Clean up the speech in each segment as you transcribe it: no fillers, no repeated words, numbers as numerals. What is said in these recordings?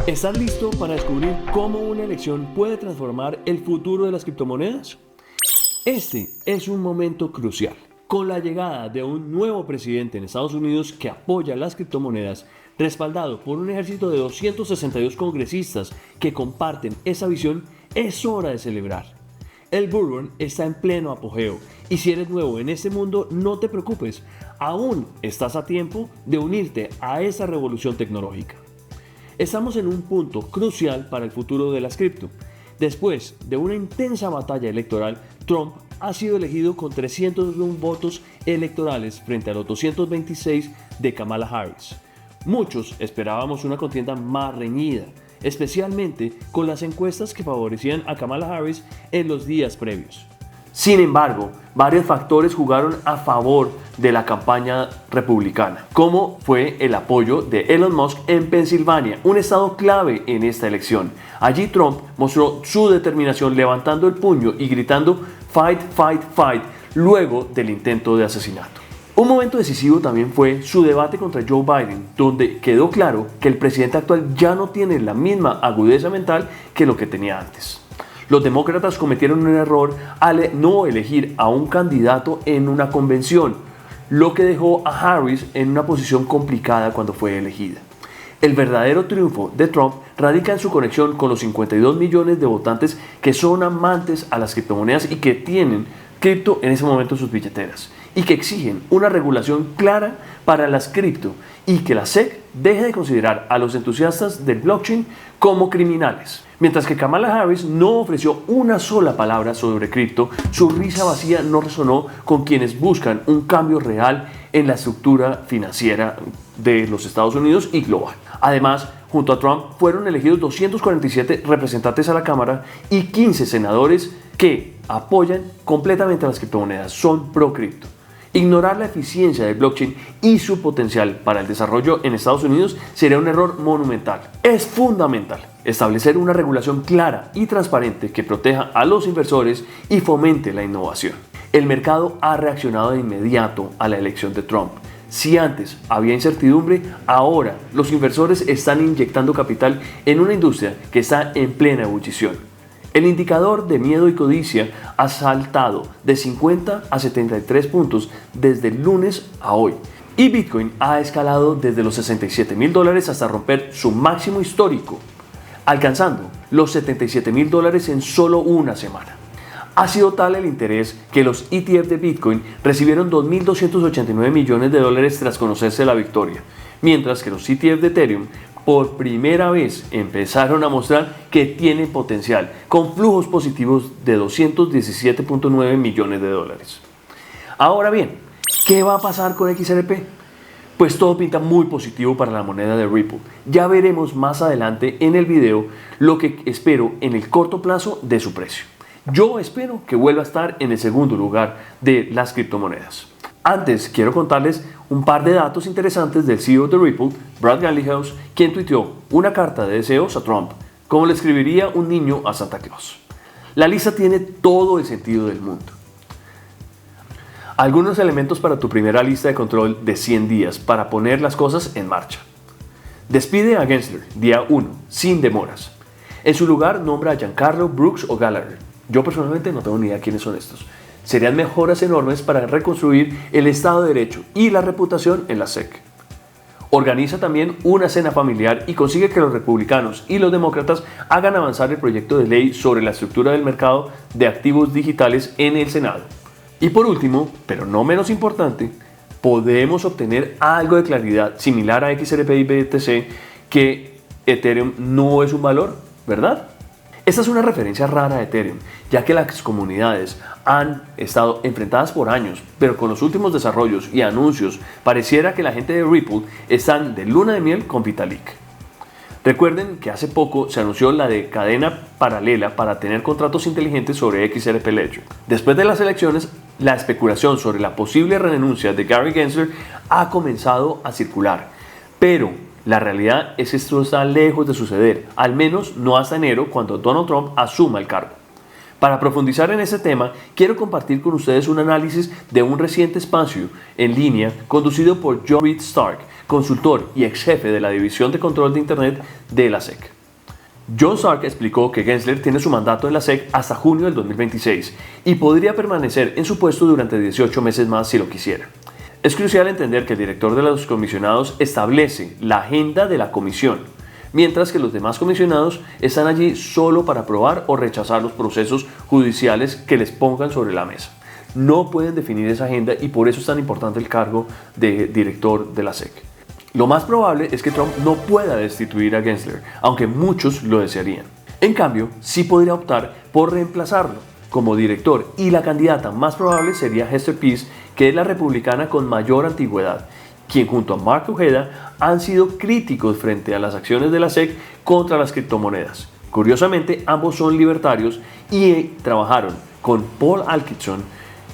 ¿Estás listo para descubrir cómo una elección puede transformar el futuro de las criptomonedas? Este es un momento crucial. Con la llegada de un nuevo presidente en Estados Unidos que apoya las criptomonedas, respaldado por un ejército de 262 congresistas que comparten esa visión, es hora de celebrar. El bull run está en pleno apogeo y si eres nuevo en este mundo, no te preocupes, aún estás a tiempo de unirte a esa revolución tecnológica. Estamos en un punto crucial para el futuro de las cripto. Después de una intensa batalla electoral, Trump ha sido elegido con 301 votos electorales frente a los 226 de Kamala Harris. Muchos esperábamos una contienda más reñida, especialmente con las encuestas que favorecían a Kamala Harris en los días previos. Sin embargo, varios factores jugaron a favor de la campaña republicana, como fue el apoyo de Elon Musk en Pensilvania, un estado clave en esta elección. Allí Trump mostró su determinación levantando el puño y gritando "Fight, fight, fight" luego del intento de asesinato. Un momento decisivo también fue su debate contra Joe Biden, donde quedó claro que el presidente actual ya no tiene la misma agudeza mental que lo que tenía antes. Los demócratas cometieron un error al no elegir a un candidato en una convención, lo que dejó a Harris en una posición complicada cuando fue elegida. El verdadero triunfo de Trump radica en su conexión con los 52 millones de votantes que son amantes a las criptomonedas y que tienen cripto en ese momento en sus billeteras y que exigen una regulación clara para las cripto y que la SEC deje de considerar a los entusiastas del blockchain como criminales. Mientras que Kamala Harris no ofreció una sola palabra sobre cripto, su risa vacía no resonó con quienes buscan un cambio real en la estructura financiera de los Estados Unidos y global. Además, junto a Trump fueron elegidos 247 representantes a la Cámara y 15 senadores que apoyan completamente a las criptomonedas, son pro cripto. Ignorar la eficiencia del blockchain y su potencial para el desarrollo en Estados Unidos sería un error monumental. Es fundamental establecer una regulación clara y transparente que proteja a los inversores y fomente la innovación. El mercado ha reaccionado de inmediato a la elección de Trump. Si antes había incertidumbre, ahora los inversores están inyectando capital en una industria que está en plena ebullición. El indicador de miedo y codicia ha saltado de 50 a 73 puntos desde el lunes a hoy. Y Bitcoin ha escalado desde los $67,000 hasta romper su máximo histórico, alcanzando los $77,000 en solo una semana. Ha sido tal el interés que los ETF de Bitcoin recibieron $2,289 millones tras conocerse la victoria, mientras que los ETF de Ethereum por primera vez empezaron a mostrar que tienen potencial, con flujos positivos de $217,9 millones. Ahora bien, ¿qué va a pasar con XRP? Pues todo pinta muy positivo para la moneda de Ripple. Ya veremos más adelante en el video lo que espero en el corto plazo de su precio. Yo espero que vuelva a estar en el segundo lugar de las criptomonedas. Antes, quiero contarles un par de datos interesantes del CEO de Ripple, Brad Garlinghouse, quien tuiteó una carta de deseos a Trump, como le escribiría un niño a Santa Claus. La lista tiene todo el sentido del mundo. Algunos elementos para tu primera lista de control de 100 días para poner las cosas en marcha. Despide a Gensler, día 1, sin demoras. En su lugar, nombra a Giancarlo, Brooks o Gallagher. Yo personalmente no tengo ni idea quiénes son estos. Serían mejoras enormes para reconstruir el Estado de Derecho y la reputación en la SEC. Organiza también una cena familiar y consigue que los republicanos y los demócratas hagan avanzar el proyecto de ley sobre la estructura del mercado de activos digitales en el Senado. Y por último, pero no menos importante, podemos obtener algo de claridad similar a XRP y BTC que Ethereum no es un valor, ¿verdad? Esta es una referencia rara a Ethereum, ya que las comunidades han estado enfrentadas por años, pero con los últimos desarrollos y anuncios pareciera que la gente de Ripple están de luna de miel con Vitalik. Recuerden que hace poco se anunció la de cadena paralela para tener contratos inteligentes sobre XRP Ledger. Después de las elecciones, la especulación sobre la posible renuncia de Gary Gensler ha comenzado a circular, pero la realidad es que esto está lejos de suceder, al menos no hasta enero cuando Donald Trump asuma el cargo. Para profundizar en ese tema, quiero compartir con ustedes un análisis de un reciente espacio en línea conducido por John Reed Stark, consultor y ex jefe de la División de Control de Internet de la SEC. John Stark explicó que Gensler tiene su mandato en la SEC hasta junio del 2026 y podría permanecer en su puesto durante 18 meses más si lo quisiera. Es crucial entender que el director de los comisionados establece la agenda de la comisión, mientras que los demás comisionados están allí solo para aprobar o rechazar los procesos judiciales que les pongan sobre la mesa. No pueden definir esa agenda y por eso es tan importante el cargo de director de la SEC. Lo más probable es que Trump no pueda destituir a Gensler, aunque muchos lo desearían. En cambio, sí podría optar por reemplazarlo como director y la candidata más probable sería Hester Peirce, que es la republicana con mayor antigüedad, quien junto a Mark Ojeda han sido críticos frente a las acciones de la SEC contra las criptomonedas. Curiosamente, ambos son libertarios y trabajaron con Paul Atkinson,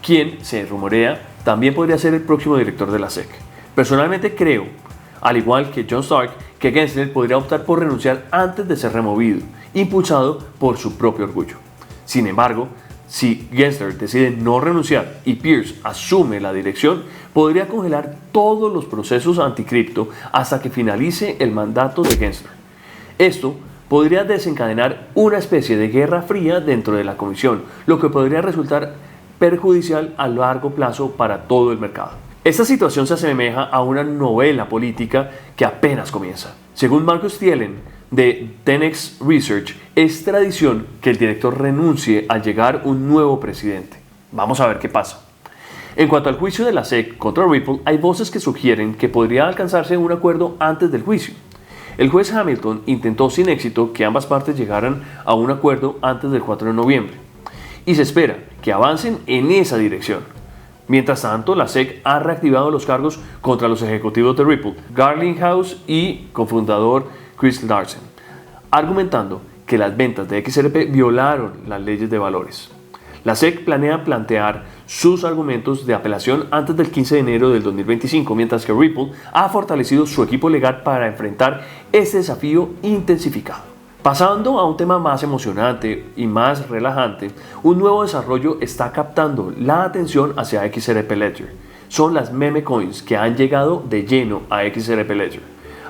quien se rumorea también podría ser el próximo director de la SEC. Personalmente creo, al igual que John Stark, que Gensler podría optar por renunciar antes de ser removido, impulsado por su propio orgullo. Sin embargo, si Gensler decide no renunciar y Peirce asume la dirección, podría congelar todos los procesos anticripto hasta que finalice el mandato de Gensler. Esto podría desencadenar una especie de guerra fría dentro de la comisión, lo que podría resultar perjudicial a largo plazo para todo el mercado. Esta situación se asemeja a una novela política que apenas comienza. Según Marcus Thielen, de 10X Research, es tradición que el director renuncie al llegar un nuevo presidente. Vamos a ver qué pasa. En cuanto al juicio de la SEC contra Ripple, hay voces que sugieren que podría alcanzarse un acuerdo antes del juicio. El juez Hamilton intentó sin éxito que ambas partes llegaran a un acuerdo antes del 4 de noviembre, y se espera que avancen en esa dirección. Mientras tanto, la SEC ha reactivado los cargos contra los ejecutivos de Ripple, Garlinghouse y cofundador Chris Larsen, argumentando que las ventas de XRP violaron las leyes de valores. La SEC planea plantear sus argumentos de apelación antes del 15 de enero del 2025, mientras que Ripple ha fortalecido su equipo legal para enfrentar este desafío intensificado. Pasando a un tema más emocionante y más relajante, un nuevo desarrollo está captando la atención hacia XRP Ledger. Son las meme coins que han llegado de lleno a XRP Ledger.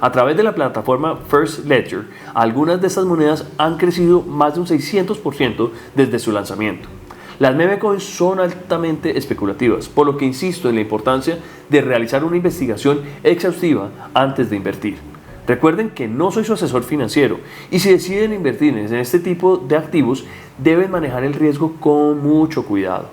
A través de la plataforma First Ledger, algunas de estas monedas han crecido más de un 600% desde su lanzamiento. Las meme coins son altamente especulativas, por lo que insisto en la importancia de realizar una investigación exhaustiva antes de invertir. Recuerden que no soy su asesor financiero y si deciden invertir en este tipo de activos deben manejar el riesgo con mucho cuidado.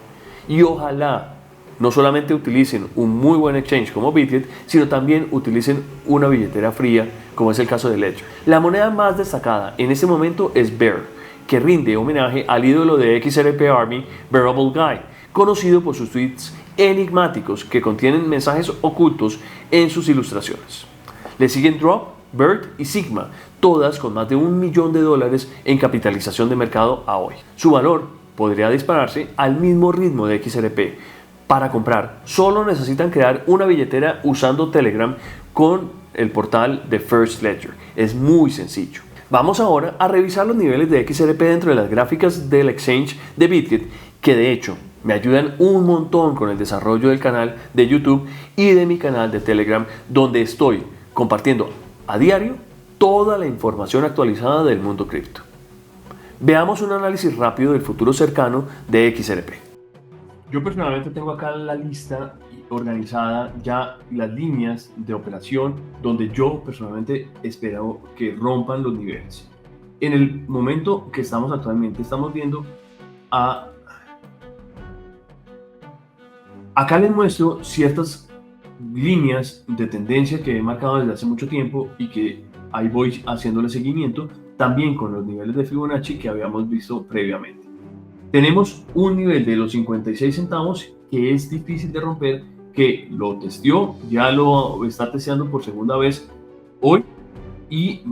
Y ojalá no solamente utilicen un muy buen exchange como Bitget, sino también utilicen una billetera fría como es el caso de Ledger. La moneda más destacada en este momento es Bear, que rinde homenaje al ídolo de XRP Army, Bearable Guy, conocido por sus tweets enigmáticos que contienen mensajes ocultos en sus ilustraciones. Le siguen Drop, BERT y Sigma, todas con más de $1 millón en capitalización de mercado a hoy. Su valor podría dispararse al mismo ritmo de XRP. Para comprar, solo necesitan crear una billetera usando Telegram con el portal de First Ledger. Es muy sencillo. Vamos ahora a revisar los niveles de XRP dentro de las gráficas del exchange de Bitget, que de hecho me ayudan un montón con el desarrollo del canal de YouTube y de mi canal de Telegram, donde estoy compartiendo a diario toda la información actualizada del mundo cripto. Veamos un análisis rápido del futuro cercano de XRP. Yo personalmente tengo acá la lista organizada, ya las líneas de operación donde yo personalmente espero que rompan los niveles. En el momento que estamos actualmente, estamos viendo acá les muestro ciertas líneas de tendencia que he marcado desde hace mucho tiempo y que ahí voy haciéndole seguimiento, también con los niveles de Fibonacci que habíamos visto previamente. Tenemos un nivel de los 56 centavos que es difícil de romper, que lo testeó, ya lo está testeando por segunda vez hoy y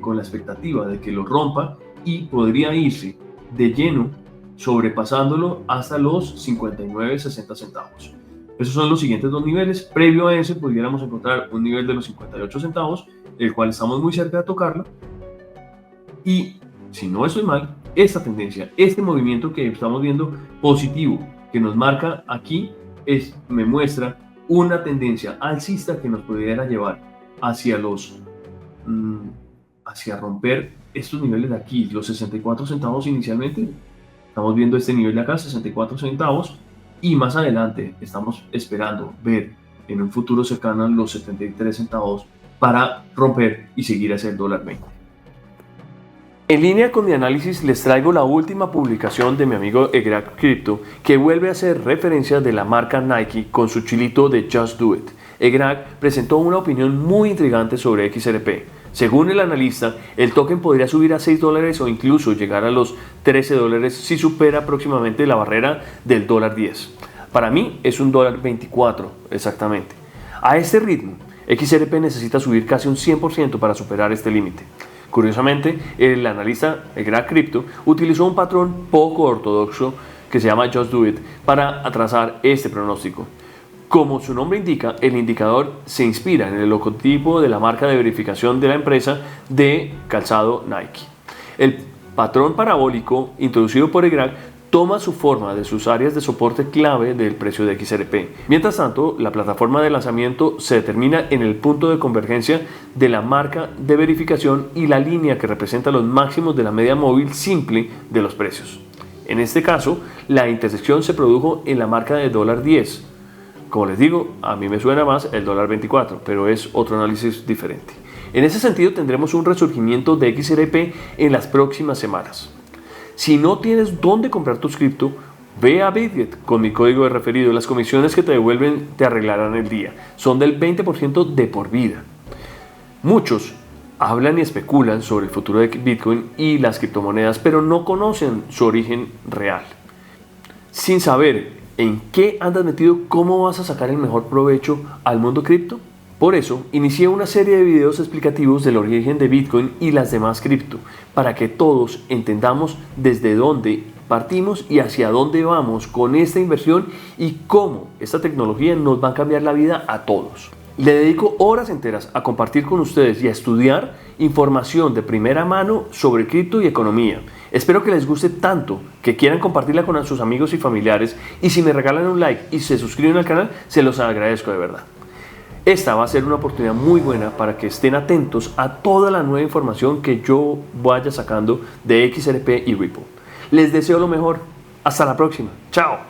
con la expectativa de que lo rompa y podría irse de lleno sobrepasándolo hasta los 59.60 centavos. Esos son los siguientes dos niveles. Previo a ese pudiéramos encontrar un nivel de los 58 centavos, el cual estamos muy cerca de tocarlo. Y si no estoy mal, esta tendencia, este movimiento que estamos viendo positivo, que nos marca aquí, me muestra una tendencia alcista que nos pudiera llevar hacia los hacia romper estos niveles de aquí, los 64 centavos inicialmente. Estamos viendo este nivel de acá, 64 centavos, y más adelante estamos esperando ver en un futuro cercano los 73 centavos para romper y seguir hacia el dólar 20. En línea con mi análisis les traigo la última publicación de mi amigo Egrak Crypto, que vuelve a hacer referencia de la marca Nike con su chilito de Just Do It. Egrak presentó una opinión muy intrigante sobre XRP. Según el analista, el token podría subir a $6 o incluso llegar a los $13 si supera próximamente la barrera del $10. Para mí es un $24 exactamente. A este ritmo, XRP necesita subir casi un 100% para superar este límite. Curiosamente, el analista Egrak Crypto utilizó un patrón poco ortodoxo que se llama Just Do It para atrasar este pronóstico. Como su nombre indica, el indicador se inspira en el logotipo de la marca de verificación de la empresa de calzado Nike. El patrón parabólico introducido por Egrak toma su forma de sus áreas de soporte clave del precio de XRP. Mientras tanto, la plataforma de lanzamiento se determina en el punto de convergencia de la marca de verificación y la línea que representa los máximos de la media móvil simple de los precios. En este caso, la intersección se produjo en la marca de $10. Como les digo, a mí me suena más el $24, pero es otro análisis diferente. En ese sentido, tendremos un resurgimiento de XRP en las próximas semanas. Si no tienes dónde comprar tus cripto, ve a Bitget con mi código de referido. Las comisiones que te devuelven te arreglarán el día. Son del 20% de por vida. Muchos hablan y especulan sobre el futuro de Bitcoin y las criptomonedas, pero no conocen su origen real. Sin saber en qué andas metido, ¿cómo vas a sacar el mejor provecho al mundo cripto? Por eso, inicié una serie de videos explicativos del origen de Bitcoin y las demás cripto, para que todos entendamos desde dónde partimos y hacia dónde vamos con esta inversión y cómo esta tecnología nos va a cambiar la vida a todos. Le dedico horas enteras a compartir con ustedes y a estudiar información de primera mano sobre cripto y economía. Espero que les guste tanto que quieran compartirla con sus amigos y familiares, y si me regalan un like y se suscriben al canal, se los agradezco de verdad. Esta va a ser una oportunidad muy buena para que estén atentos a toda la nueva información que yo vaya sacando de XRP y Ripple. Les deseo lo mejor. Hasta la próxima. Chao.